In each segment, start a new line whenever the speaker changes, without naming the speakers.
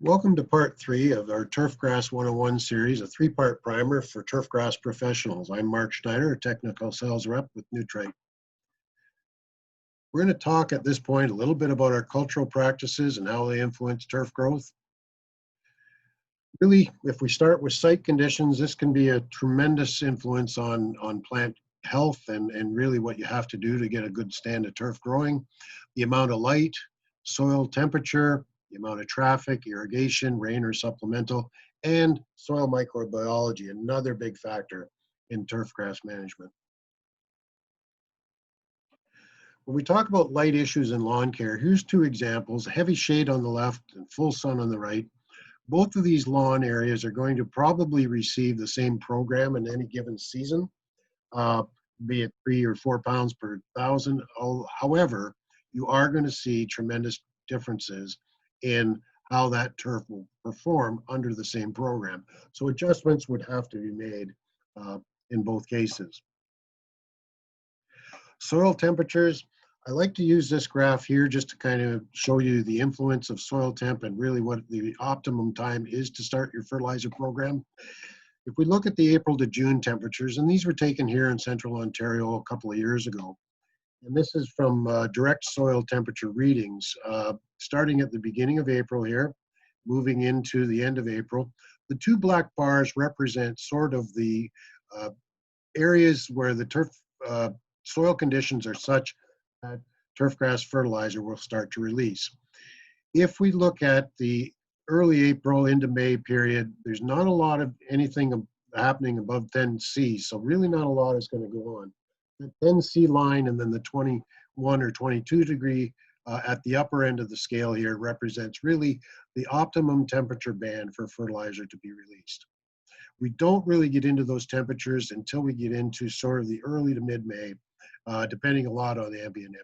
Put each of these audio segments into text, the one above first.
Welcome to part 3 of our Turfgrass 101 series, a 3-part primer for turfgrass professionals. I'm Mark Schneider, a technical sales rep with Nutrite. We're going to talk at this point a little bit about our cultural practices and how they influence turf growth. Really, if we start with site conditions, this can be a tremendous influence on plant health and really what you have to do to get a good stand of turf growing. The amount of light, soil temperature, the amount of traffic, irrigation, rain or supplemental, and soil microbiology, another big factor in turfgrass management. When we talk about light issues in lawn care, here's 2 examples, heavy shade on the left and full sun on the right. Both of these lawn areas are going to probably receive the same program in any given season, uh, be it 3 or 4 pounds per thousand. However, you are going to see tremendous differences in how that turf will perform under the same program. So adjustments would have to be made in both cases. Soil temperatures, I like to use this graph here just to kind of show you the influence of soil temp and really what the optimum time is to start your fertilizer program. If we look at the April to June temperatures, and these were taken here in central Ontario a couple of years ago, and this is from direct soil temperature readings, starting at the beginning of April here, moving into the end of April. The 2 black bars represent sort of the areas where the turf soil conditions are such that turfgrass fertilizer will start to release. If we look at the early April into May period, there's not a lot of anything happening above 10C, so really not a lot is going to go on. The 10C line and then the 21 or 22 degree at the upper end of the scale here represents really the optimum temperature band for fertilizer to be released. We don't really get into those temperatures until we get into sort of the early to mid-May, depending a lot on the ambient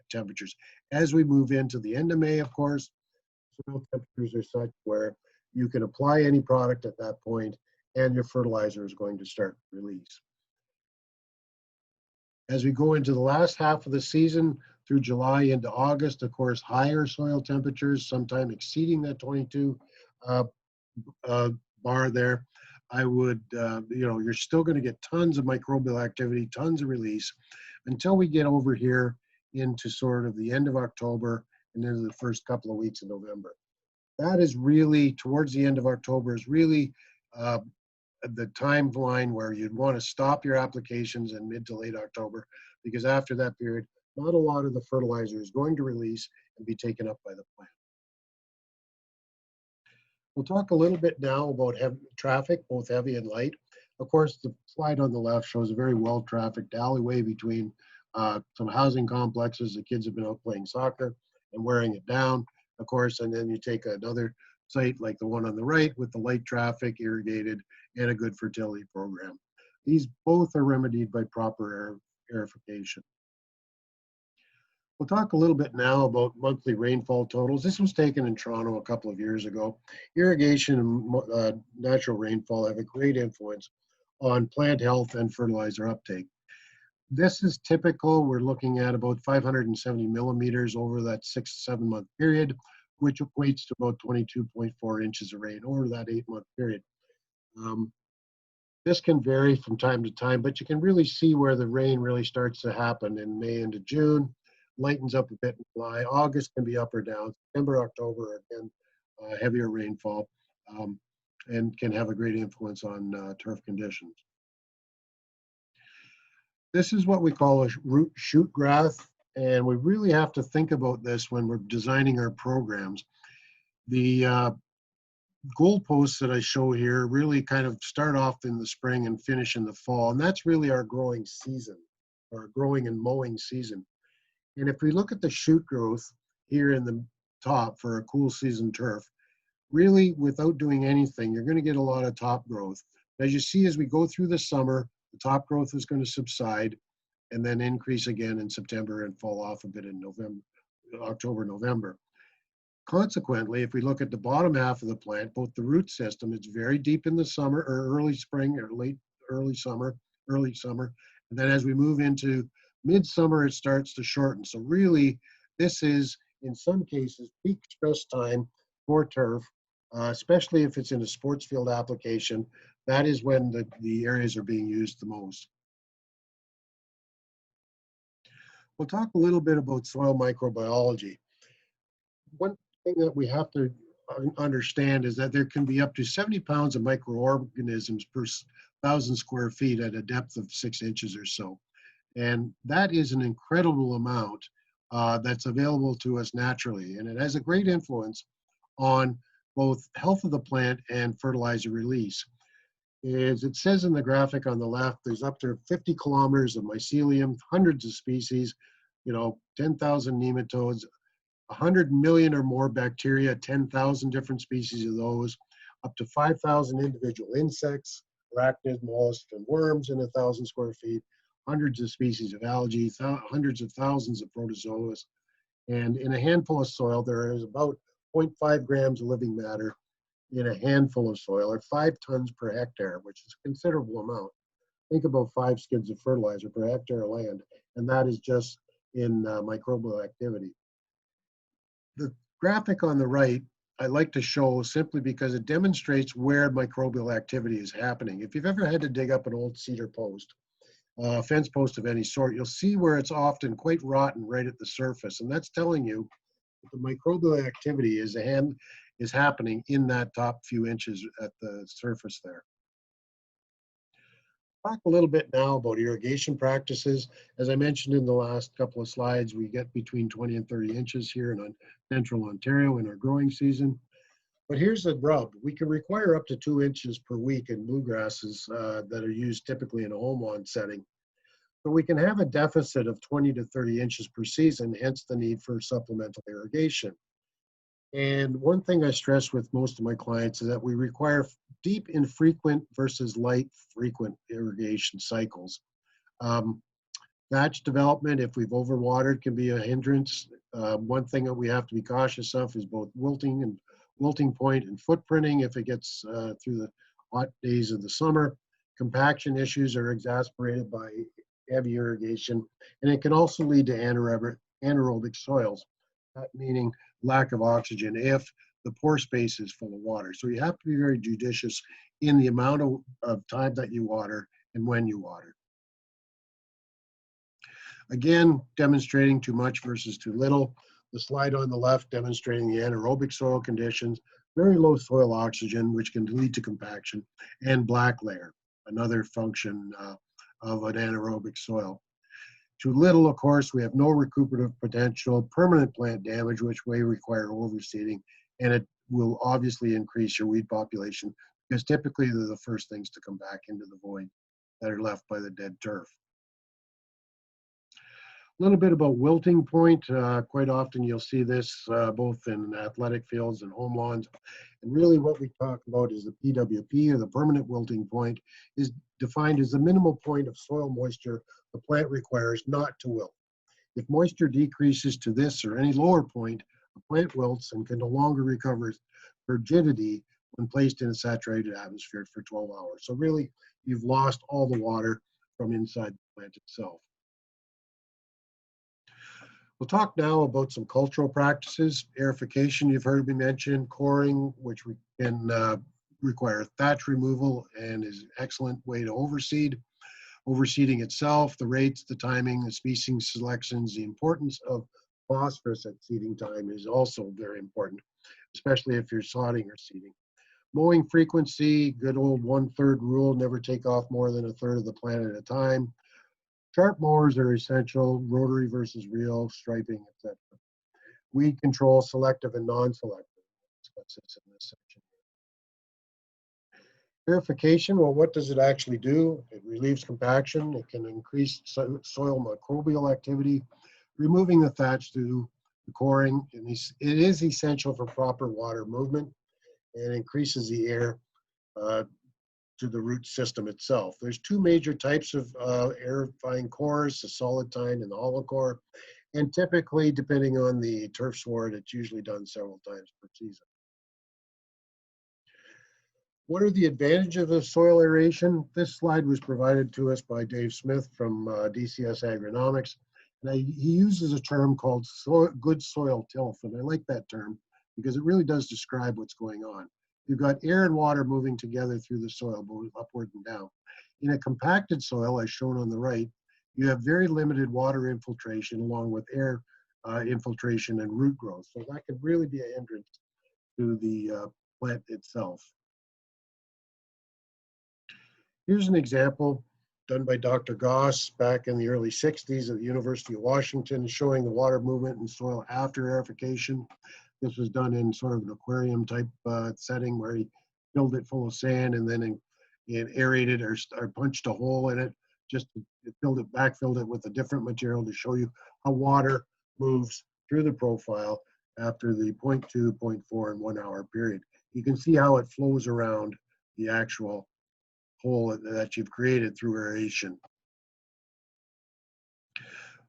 temperatures. As we move into the end of May, of course, soil temperatures are such where you can apply any product at that point and your fertilizer is going to start to release. As we go into the last half of the season through July into August, of course, higher soil temperatures, sometime exceeding that 22 bar there, I would, you're still going to get tons of microbial activity, tons of release until we get over here into sort of the end of October and into the first couple of weeks of November. That is really, towards the end of October, is really the timeline where you'd want to stop your applications in mid to late October, because after that period, not a lot of the fertilizer is going to release and be taken up by the plant. We'll talk a little bit now about traffic, both heavy and light. Of course, the slide on the left shows a very well-trafficked alleyway between some housing complexes. The kids have been out playing soccer and wearing it down, of course, and then you take another site like the one on the right with the light traffic, irrigated, and a good fertility program. These both are remedied by proper aerification. We'll talk a little bit now about monthly rainfall totals. This was taken in Toronto a couple of years ago. Irrigation and natural rainfall have a great influence on plant health and fertilizer uptake. This is typical. We're looking at about 570 millimeters over that 6 to 7 month period, which equates to about 22.4 inches of rain over that 8-month period. This can vary from time to time, but you can really see where the rain really starts to happen in May into June, lightens up a bit in July. August can be up or down. September, October, again, heavier rainfall, and can have a great influence on turf conditions. This is what we call a root shoot graph, and we really have to think about this when we're designing our programs. The goalposts that I show here really kind of start off in the spring and finish in the fall, and that's really our growing season, or growing and mowing season. And if we look at the shoot growth here in the top for a cool season turf, really without doing anything, you're going to get a lot of top growth. As you see, as we go through the summer, the top growth is going to subside and then increase again in September and fall off a bit in November, October, November. Consequently, if we look at the bottom half of the plant, both the root system, it's very deep in the summer or early spring or early summer. And then as we move into midsummer, it starts to shorten. So really, this is, in some cases, peak stress time for turf especially if it's in a sports field application. That is when the areas are being used the most. We'll talk a little bit about soil microbiology. One thing that we have to understand is that there can be up to 70 pounds of microorganisms per 1,000 square feet at a depth of 6 inches or so. And that is an incredible amount that's available to us naturally. And it has a great influence on both health of the plant and fertilizer release. As it says in the graphic on the left, there's up to 50 kilometers of mycelium, hundreds of species, 10,000 nematodes, 100 million or more bacteria, 10,000 different species of those, up to 5,000 individual insects, arachnids, mollusks, and worms in 1,000 square feet, hundreds of species of algae, hundreds of thousands of protozoas. And in a handful of soil, there is about 0.5 grams of living matter in a handful of soil, or 5 tons per hectare, which is a considerable amount. Think about 5 skids of fertilizer per hectare of land, and that is just in microbial activity. The graphic on the right, I like to show simply because it demonstrates where microbial activity is happening. If you've ever had to dig up an old cedar post, fence post of any sort, you'll see where it's often quite rotten right at the surface, and that's telling you that the microbial activity is happening in that top few inches at the surface there. Talk a little bit now about irrigation practices. As I mentioned in the last couple of slides, we get between 20 and 30 inches here in central Ontario in our growing season. But here's the rub. We can require up to 2 inches per week in bluegrasses that are used typically in a home lawn setting. So we can have a deficit of 20 to 30 inches per season, hence the need for supplemental irrigation. And one thing I stress with most of my clients is that we require deep infrequent versus light frequent irrigation cycles. Thatch development, if we've overwatered, can be a hindrance. One thing that we have to be cautious of is both wilting point and footprinting if it gets through the hot days of the summer. Compaction issues are exacerbated by heavy irrigation, and it can also lead to anaerobic soils, that meaning lack of oxygen if the pore space is full of water. So you have to be very judicious in the amount of time that you water and when you water. Again, demonstrating too much versus too little. The slide on the left demonstrating the anaerobic soil conditions, very low soil oxygen, which can lead to compaction, and black layer, another function of an anaerobic soil. Too little, of course, we have no recuperative potential, permanent plant damage, which may require overseeding, and it will obviously increase your weed population because typically they're the first things to come back into the void that are left by the dead turf. A little bit about wilting point. Quite often you'll see this both in athletic fields and home lawns. And really what we talk about is the PWP, or the permanent wilting point, is defined as the minimal point of soil moisture the plant requires not to wilt. If moisture decreases to this or any lower point, the plant wilts and can no longer recover turgidity when placed in a saturated atmosphere for 12 hours. So really, you've lost all the water from inside the plant itself. We'll talk now about some cultural practices. Aerification, you've heard me mention, coring, which we can require thatch removal and is an excellent way to overseed. Overseeding itself, the rates, the timing, the species selections, the importance of phosphorus at seeding time is also very important, especially if you're sodding or seeding. Mowing frequency, good old 1/3 rule, never take off more than 1/3 of the plant at a time. Sharp mowers are essential, rotary versus reel, striping, etc. Weed control, selective and non-selective. Discuss this in this section. Purification, well, what does it actually do? It relieves compaction. It can increase soil microbial activity, removing the thatch through the coring. And it is essential for proper water movement and increases the air to the root system itself. There's 2 major types of aerifying cores, the solid tine and the hollow core. And typically, depending on the turf sward, it's usually done several times per season. What are the advantages of soil aeration? This slide was provided to us by Dave Smith from DCS Agronomics. And he uses a term called good soil tilth, and I like that term because it really does describe what's going on. You've got air and water moving together through the soil, both upward and down. In a compacted soil, as shown on the right, you have very limited water infiltration along with air infiltration and root growth. So that could really be a hindrance to the plant itself. Here's an example done by Dr. Goss back in the early 60s at the University of Washington, showing the water movement in soil after aerification. This was done in sort of an aquarium type setting where he filled it full of sand and then it aerated or punched a hole in it, just backfilled it with a different material to show you how water moves through the profile after the 0.2, 0.4, and 1 hour period. You can see how it flows around the actual hole that you've created through aeration.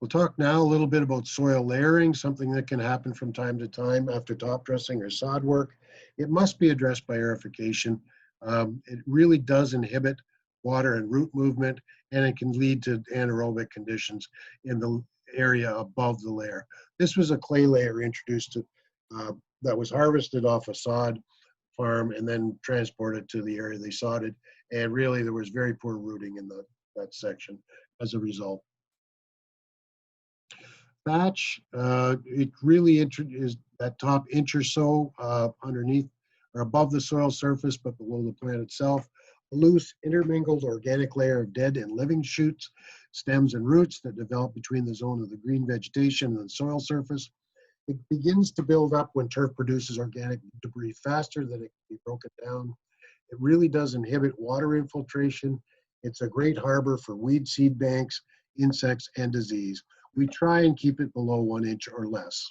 We'll talk now a little bit about soil layering, something that can happen from time to time after top dressing or sod work. It must be addressed by aerification. It really does inhibit water and root movement, and it can lead to anaerobic conditions in the area above the layer. This was a clay layer introduced to, that was harvested off a sod farm and then transported to the area they sodded. And really there was very poor rooting in that section as a result. Thatch, it really is that top inch or so underneath or above the soil surface, but below the plant itself. A loose intermingled organic layer of dead and living shoots, stems, and roots that develop between the zone of the green vegetation and the soil surface. It begins to build up when turf produces organic debris faster than it can be broken down. It really does inhibit water infiltration. It's a great harbor for weed seed banks, insects, and disease. We try and keep it below 1 inch or less.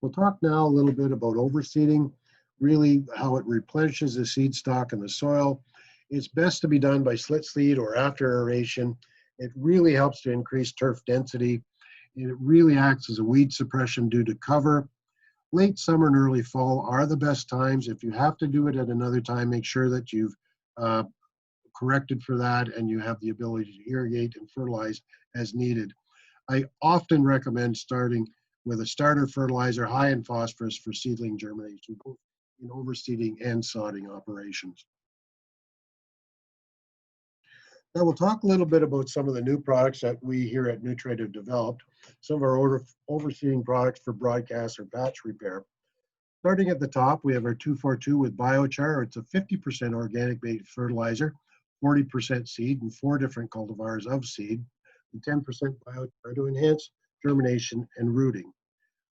We'll talk now a little bit about overseeding, really how it replenishes the seed stock in the soil. It's best to be done by slit seed or after aeration. It really helps to increase turf density. And it really acts as a weed suppression due to cover. Late summer and early fall are the best times. If you have to do it at another time, make sure that you've corrected for that and you have the ability to irrigate and fertilize as needed. I often recommend starting with a starter fertilizer high in phosphorus for seedling germination, both in overseeding and sodding operations. Now we'll talk a little bit about some of the new products that we here at Nutrite have developed, some of our overseeding products for broadcast or patch repair. Starting at the top, we have our 242 with biochar. It's a 50% organic-based fertilizer, 40% seed, and 4 different cultivars of seed, and 10% biochar to enhance germination and rooting.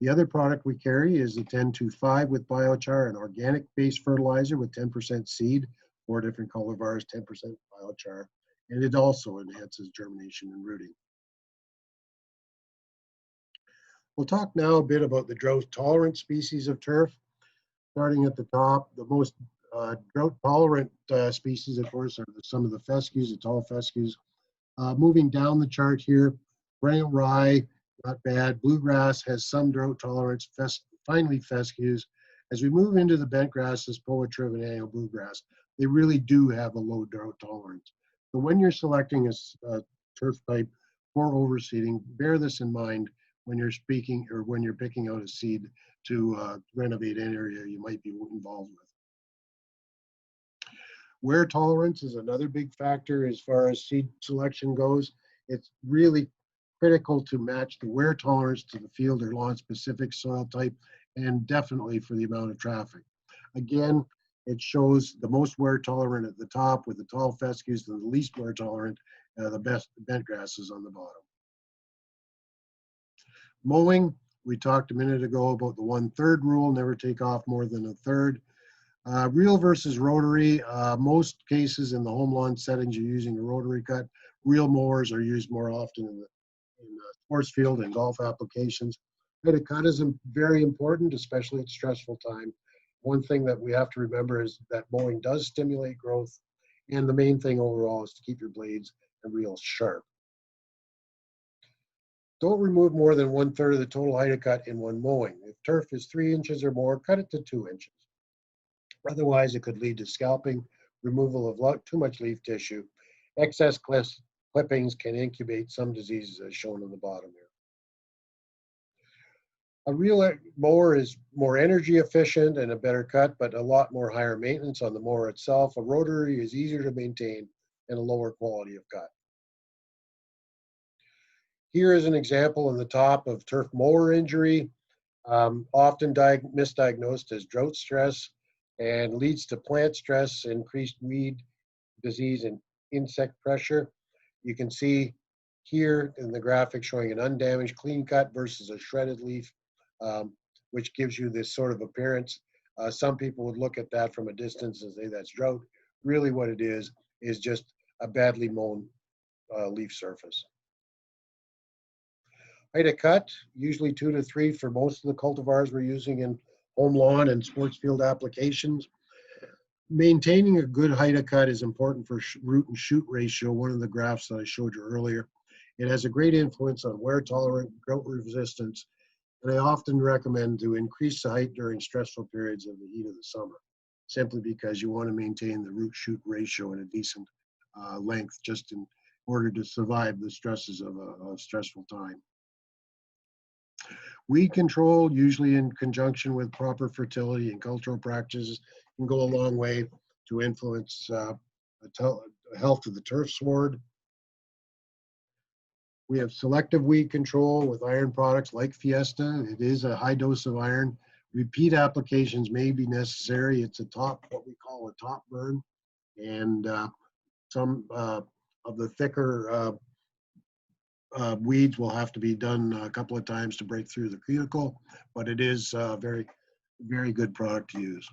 The other product we carry is the 1025 with biochar, an organic-based fertilizer with 10% seed, 4 different cultivars, 10% biochar, and it also enhances germination and rooting. We'll talk now a bit about the drought-tolerant species of turf. Starting at the top, the most drought-tolerant species, of course, are some of the fescues, the tall fescues. Moving down the chart here, perennial rye, not bad. Bluegrass has some drought tolerance, finely fescues. As we move into the bent grasses, poa-triv and annual bluegrass, they really do have a low drought tolerance. So when you're selecting a turf type for overseeding, bear this in mind when you're speaking or when you're picking out a seed to renovate an area you might be involved with. Wear tolerance is another big factor as far as seed selection goes. It's really critical to match the wear tolerance to the field or lawn specific soil type and definitely for the amount of traffic. Again, it shows the most wear tolerant at the top with the tall fescues and the least wear tolerant, the best bent grasses on the bottom. Mowing, we talked a minute ago about the 1/3 rule, never take off more than 1/3. Reel versus rotary, most cases in the home lawn settings you're using a rotary cut. Reel mowers are used more often in sports field and golf applications. But a cut is very important, especially at stressful time. One thing that we have to remember is that mowing does stimulate growth, and the main thing overall is to keep your blades and reels sharp. Don't remove more than 1/3 of the total height of cut in one mowing. If turf is 3 inches or more, cut it to 2 inches. Otherwise, it could lead to scalping, removal of too much leaf tissue. Excess clippings can incubate some diseases as shown on the bottom here. A real mower is more energy efficient and a better cut, but a lot more higher maintenance on the mower itself. A rotary is easier to maintain and a lower quality of cut. Here is an example on the top of turf mower injury, often misdiagnosed as drought stress, and leads to plant stress, increased weed disease, and insect pressure. You can see here in the graphic showing an undamaged clean cut versus a shredded leaf, which gives you this sort of appearance. Some people would look at that from a distance and say that's drought. Really what it is just a badly mown leaf surface. Height of cut, usually 2 to 3 for most of the cultivars we're using in home lawn and sports field applications. Maintaining a good height of cut is important for root and shoot ratio, one of the graphs that I showed you earlier. It has a great influence on wear tolerant, drought resistance, and I often recommend to increase the height during stressful periods of the heat of the summer, simply because you want to maintain the root shoot ratio in a decent length just in order to survive the stresses of a stressful time. Weed control, usually in conjunction with proper fertility and cultural practices, can go a long way to influence the health of the turf sward. We have selective weed control with iron products like Fiesta. It is a high dose of iron. Repeat applications may be necessary. It's what we call a top burn, and some of the thicker weeds will have to be done a couple of times to break through the cuticle, but it is a very, very good product to use.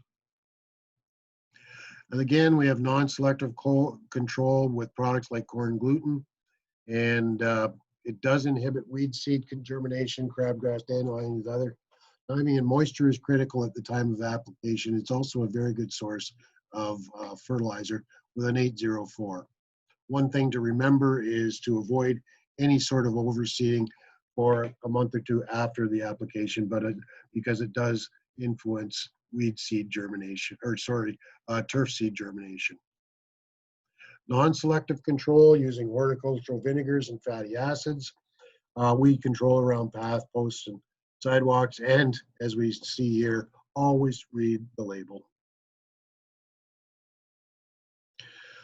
And again, we have non-selective control with products like corn gluten, and it does inhibit weed seed germination, crabgrass, dandelion, and other. Timing and moisture is critical at the time of application. It's also a very good source of fertilizer with an 804. One thing to remember is to avoid any sort of overseeding for a month or two after the application, but because it does influence weed seed germination, turf seed germination. Non-selective control using horticultural vinegars and fatty acids. Weed control around path, posts, and sidewalks, and as we see here, always read the label.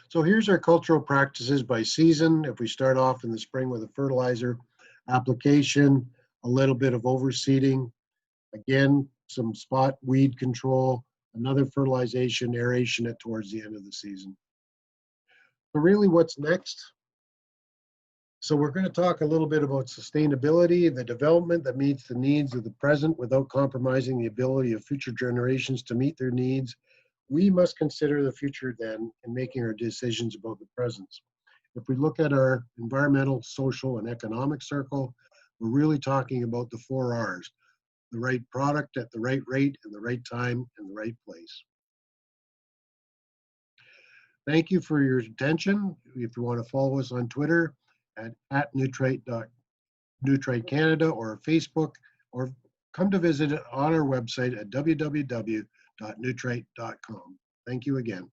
So here's our cultural practices by season. If we start off in the spring with a fertilizer application, a little bit of overseeding, again, some spot weed control, another fertilization, aeration it towards the end of the season. So really what's next? So we're going to talk a little bit about sustainability, the development that meets the needs of the present without compromising the ability of future generations to meet their needs. We must consider the future then in making our decisions about the present. If we look at our environmental, social, and economic circle, we're really talking about the 4 R's: the right product at the right rate, and the right time, and the right place. Thank you for your attention. If you want to follow us on Twitter at Nutrite Canada or Facebook, or come to visit it on our website at www.nutrite.com. Thank you again.